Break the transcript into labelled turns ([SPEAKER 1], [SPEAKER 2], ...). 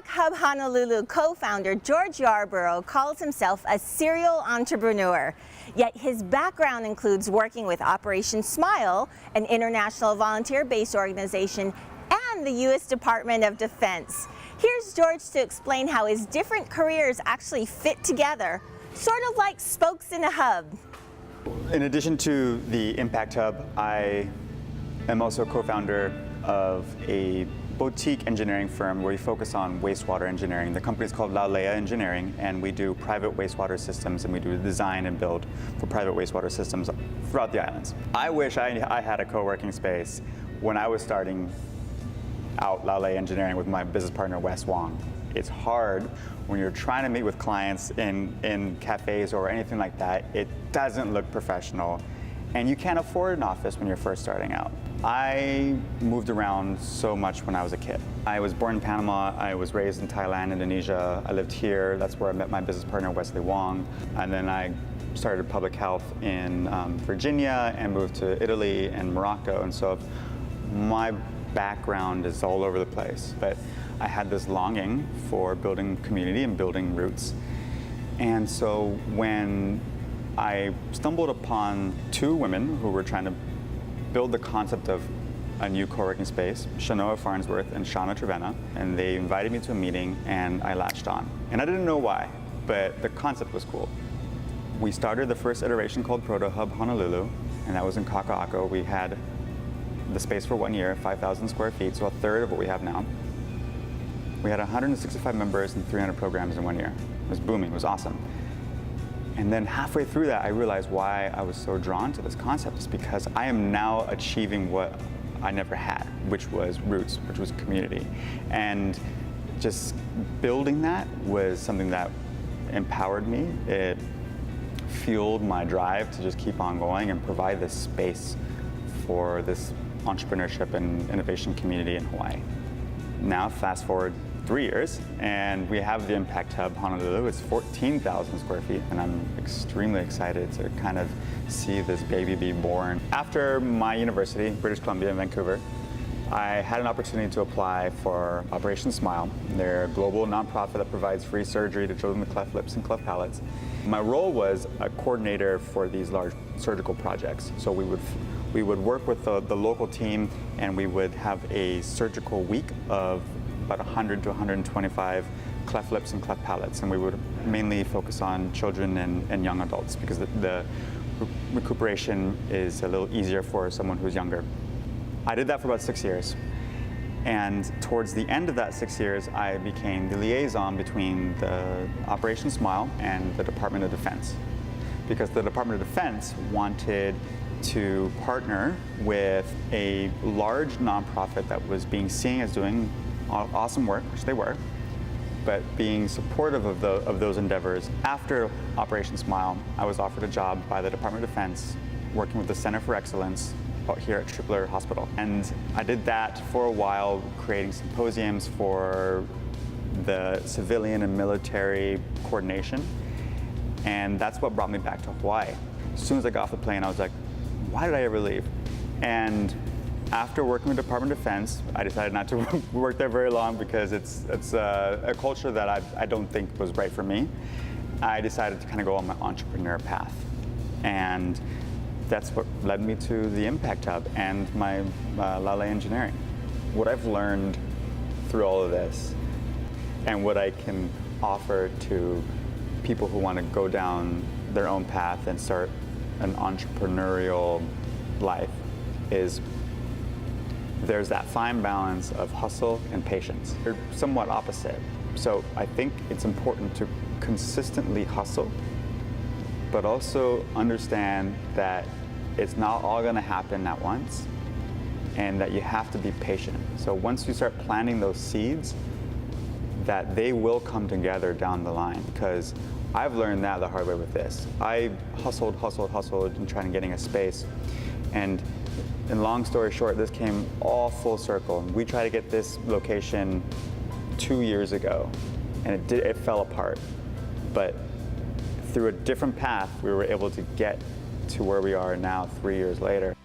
[SPEAKER 1] Hub Honolulu co-founder George Yarbrough calls himself a serial entrepreneur. Yet his background includes working with Operation Smile, an international volunteer-based organization, and the U.S. Department of Defense. Here's George to explain how his different careers actually fit together, sort of like spokes in a hub.
[SPEAKER 2] In addition to the Impact Hub, I am also co-founder of a boutique engineering firm where we focus on wastewater engineering. The company is called Laulea Engineering, and we do private wastewater systems, and we do design and build for private wastewater systems throughout the islands. I wish I had a co-working space when I was starting out Laulea Engineering with my business partner, Wes Wong. It's hard when you're trying to meet with clients in cafes or anything like that. It doesn't look professional, and you can't afford an office when you're first starting out. I moved around so much when I was a kid. I was born in Panama, I was raised in Thailand, Indonesia. I lived here, that's where I met my business partner, Wesley Wong. And then I started public health in Virginia and moved to Italy and Morocco. And so my background is all over the place. But I had this longing for building community and building roots. And so when I stumbled upon two women who were trying to build the concept of a new co-working space, Shanoa Farnsworth and Shauna Trevena, and they invited me to a meeting and I latched on. And I didn't know why, but the concept was cool. We started the first iteration called Proto Hub Honolulu, and that was in Kaka'ako. We had the space for 1 year, 5,000 square feet, so a third of what we have now. We had 165 members and 300 programs in 1 year. It was booming, it was awesome. And then halfway through that, I realized why I was so drawn to this concept is because I am now achieving what I never had, which was roots, which was community. And just building that was something that empowered me. It fueled my drive to just keep on going and provide this space for this entrepreneurship and innovation community in Hawaii. Now, fast forward 3 years, and we have the Impact Hub Honolulu. It's 14,000 square feet, and I'm extremely excited to kind of see this baby be born. After my university, British Columbia in Vancouver, I had an opportunity to apply for Operation Smile. They're a global nonprofit that provides free surgery to children with cleft lips and cleft palates. My role was a coordinator for these large surgical projects. So we would work with the local team, and we would have a surgical week of about 100 to 125 cleft lips and cleft palates, and we would mainly focus on children and young adults because the recuperation is a little easier for someone who's younger. I did that for about 6 years, and towards the end of that 6 years, I became the liaison between the Operation Smile and the Department of Defense, because the Department of Defense wanted to partner with a large nonprofit that was being seen as doing awesome work, which they were, but being supportive of those endeavors. After Operation Smile, I was offered a job by the Department of Defense working with the Center for Excellence here at Tripler Hospital. And I did that for a while, creating symposiums for the civilian and military coordination. And that's what brought me back to Hawaii. As soon as I got off the plane, I was like, why did I ever leave? And after working with the Department of Defense, I decided not to work there very long because it's a culture that I don't think was right for me. I decided to kind of go on my entrepreneur path. And that's what led me to the Impact Hub and my Laulea Engineering. What I've learned through all of this and what I can offer to people who want to go down their own path and start an entrepreneurial life is there's that fine balance of hustle and patience. They're somewhat opposite. So I think it's important to consistently hustle, but also understand that it's not all gonna happen at once and that you have to be patient. So once you start planting those seeds, that they will come together down the line, because I've learned that the hard way with this. I hustled and trying to getting a space, and long story short, this came all full circle. We tried to get this location 2 years ago, and it fell apart. But through a different path, we were able to get to where we are now 3 years later.